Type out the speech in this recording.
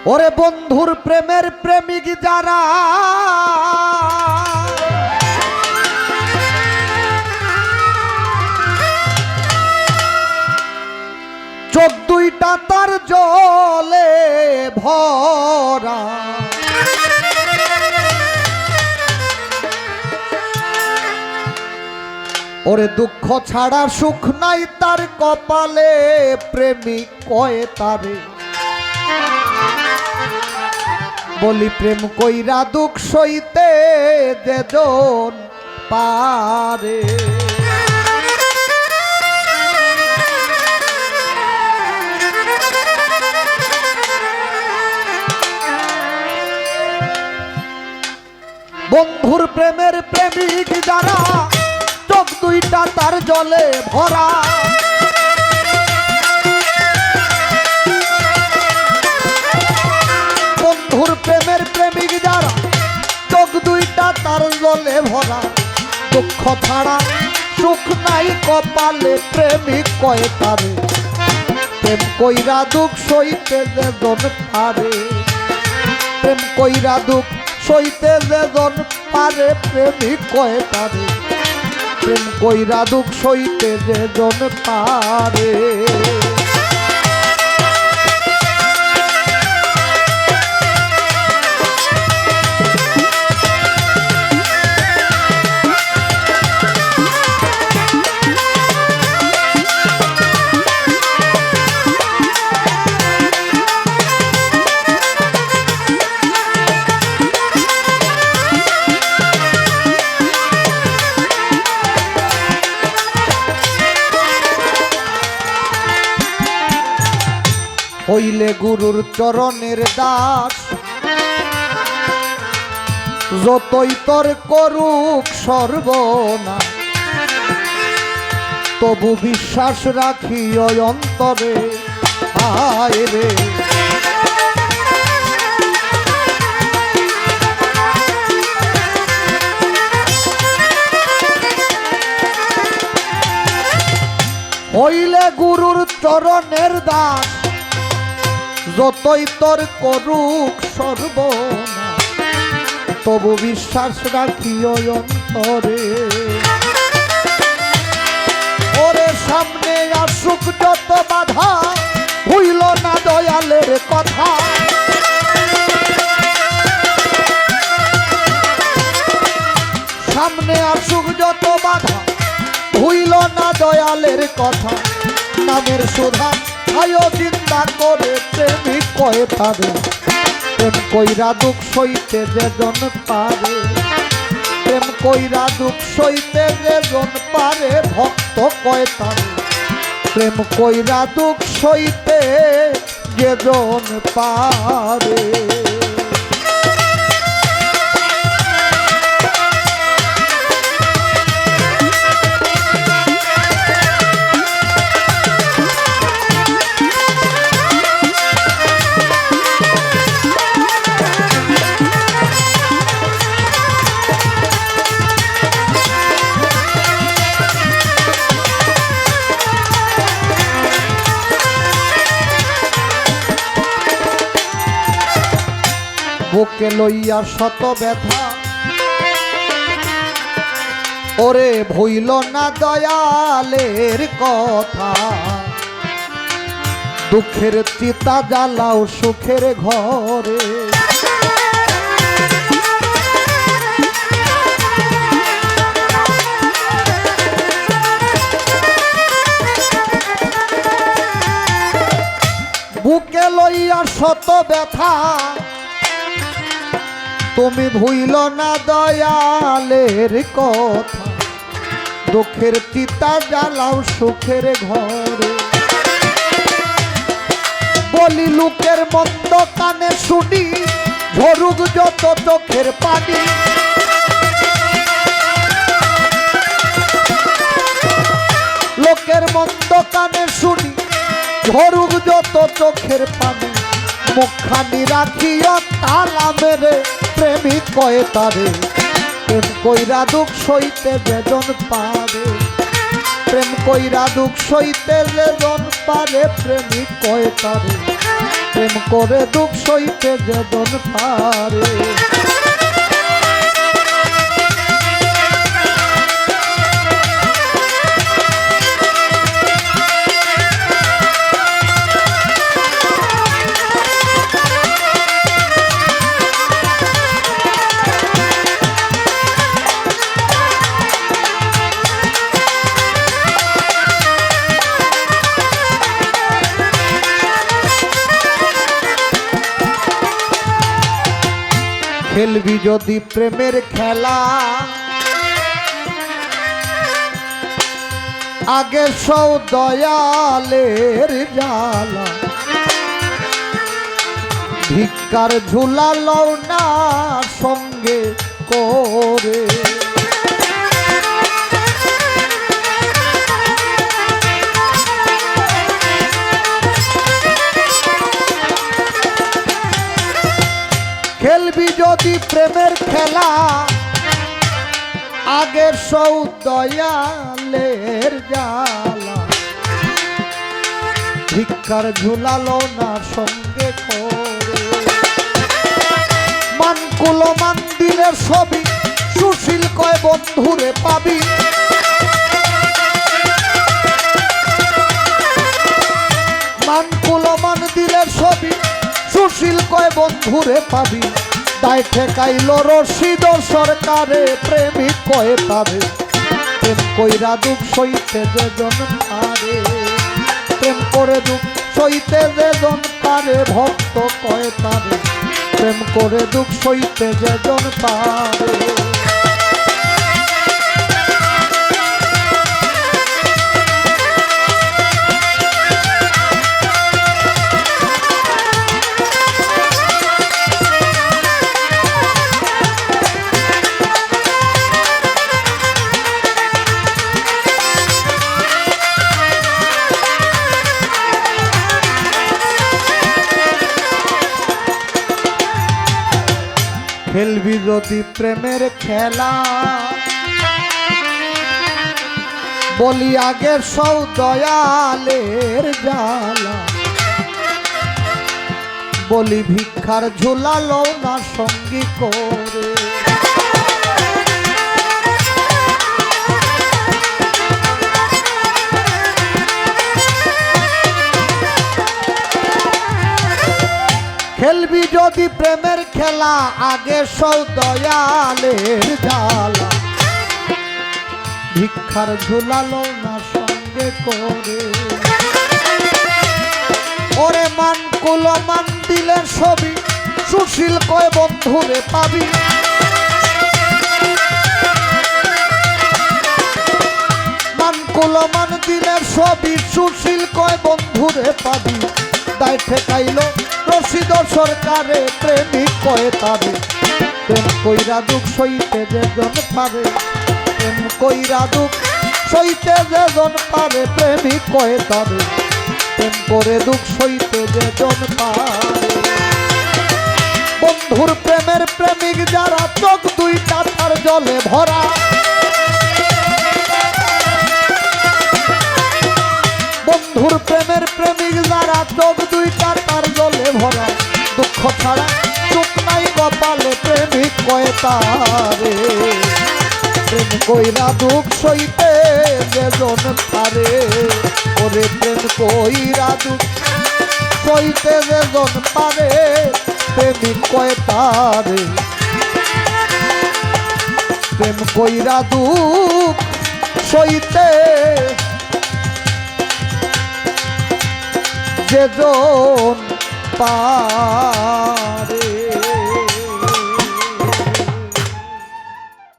ওরে বন্ধুর প্রেমের প্রেমিক যারা চোখ দুইটা তার জলে ভরা ওরে দুঃখ ছাড়া সুখ নাই তার কপালে প্রেমিক কয় তারে বলি প্রেম কইরা দুঃখ সইতে যেজন পারে বন্ধুর প্রেমের প্রেমিক যারা চোখ দুইটা তার জলে ভরা বন্ধুর প্রেমের প্রেমিক যারা চোখ দুইটা তার জলে ভরা দুঃখ ছাড়া সুখ নাই কপালে প্রেমিক কয় তারে প্রেম কইরা দুঃখ সইতে যেজন পারে প্রেম কইরা দুঃখ সইতে যেজন পারে প্রেমিক কয় তারে প্রেম কইরা দুঃখ সইতে যেজন পারে হইলে গুরুর চরণের দাস যতই তোর করুক সর্বনাশ তবু বিশ্বাস রাখি ওই অন্তরে আয় রে হইলে গুরুর চরণের দাস যতই তোর করুক সর্বনাশ তবু বিশ্বাস রাখি ওই অন্তরে ওরে সামনে আসুক যত বাধা হইল না দয়ালের কথা সামনে আসুক যত বাধা হইল না দয়ালের কথা নামের সুধা আয় চিন্তা করে প্রেমিক কয়ে পারে প্রেম কইরা দুঃখ সইতে যেজন পারে প্রেম কইরা দুঃখ সইতে যেজন পারে ভক্ত কয়ে তারে প্রেম কইরা দুঃখ সইতে যেজন পারে বুকে লইয়া শত ব্যথা ওরে ভুইল না দয়ালের কথা দুঃখের চিতা জ্বালাও সুখের ঘরে বুকে লইয়া শত ব্যথা তুমি ভুইল না দয়ালের কথা দুঃখের চিতা জ্বালাও সুখের ঘরে বলি লোকের মন্দ কানে শুনি ঝরুক যত চোখের পানি লোকের মন্দ কানে শুনি ঝরুক যত চোখের পানি মুখখানি রাখিয়া তালা মেরে প্রেমিক কয়ে তারে প্রেম কইরা দুঃখ সইতে যেজন পারে প্রেম কইরা দুঃখ সইতে যেজন পারে প্রেমিক কয়ে তারে প্রেম করে দুঃখ সইতে যেজন পারে। খেলবি যদি প্রেমের খেলা আগে সৌ দয়ালের জ্বালা ভিক্ষার ঝুলা লও না সঙ্গে করে। খেলবি যদি প্রেমের খেলা আগের সৌ দয়ালের জ্বালা ভিক্ষার ঝুলালো না সঙ্গে করে। মানকুল মন্দিরের ছবি সুশীল কয় বন্ধুরে পাবি। মানকুল মন্দিরের ছবি সুশীল কয় বন্ধুরে পাবি। দায় ঠেকাইল রশিদ সরকারে প্রেমিক কয়ে পাবে। প্রেম কইরা দুঃখ সইতে যেজন পারে, প্রেম করে দুঃখ সইতে যেজন পারে ভক্ত কয়ে পারে। প্রেম করে দুঃখ সইতে যেজন পারে। খেলবি যদি প্রেমের খেলা বলি আগের সৌ দয়ালের জ্বালা বলি ভিক্ষার ঝুলালো না সঙ্গী করে। খেলবি যদি প্রেমের খেলা আগে সৌ দয়ালের জ্বালা ভিক্ষার ঝুলালো না সঙ্গে করে। ওরে মানকুল মন্দিরের ছবি সুশীল কয় বন্ধুরে পাবি। মানকুল মন্দিরের ছবি সুশীল কয় বন্ধুরে পাবি। দায় ঠেকাইল রশিদ সরকারে প্রেমিক কয়ে তারে। প্রেম কইরা দুঃখ সইতে যেজন পারে, প্রেম কইরা দুঃখ সইতে যেজন পারে প্রেমিক কয়ে তারে। প্রেম করে দুঃখ সইতে যেজন পারে। বন্ধুর প্রেমের প্রেমিক যারা চোখ দুইটা তার জলে ভরা। বন্ধুর প্রেমের প্রেমিক যারা চোখ দুইটা তার জলে ভরা। দুঃখ ছাড়া চোখ নাই কপালে প্রেমিক কয়ে তারে। প্রেম কইরা দুঃখ সইতে যেজন পারে। ওরে প্রেম কইরা দুঃখ সইতে যেজন পারে প্রেমিক কয়ে তারে। প্রেম কইরা দুঃখ সইতে যেজন পারে।